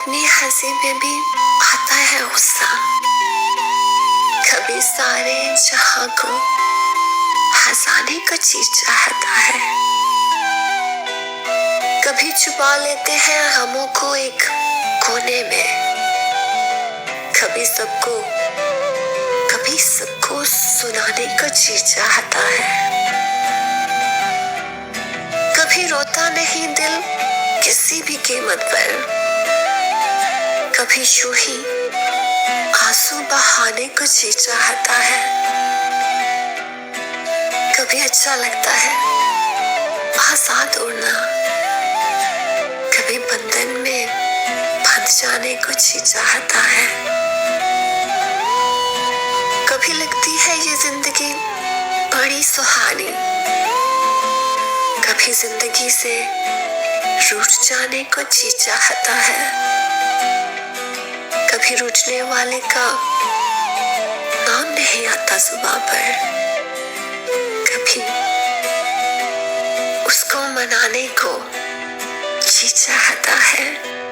अपनी हंसी में भी आता है गुस्सा। कभी सारे जहां को हंसाने का जी चाहता है। कभी छुपा लेते हैं गमों को एक कोने में। कभी सबको सुनाने का जी चाहता है। कभी रोता नहीं दिल किसी भी कीमत पर। कभी यूं ही आंसू बहाने को जी चाहता है। कभी अच्छा लगता है आजाद उड़ना। कभी बंधन में बंध जाने को जी चाहता है। कभी लगती है ये जिंदगी बड़ी सुहानी। कभी जिंदगी से रूठ जाने को जी चाहता है। कभी रूठने वाले का नाम नहीं आता जुबां पर। कभी उसको मनाने को जी चाहता है।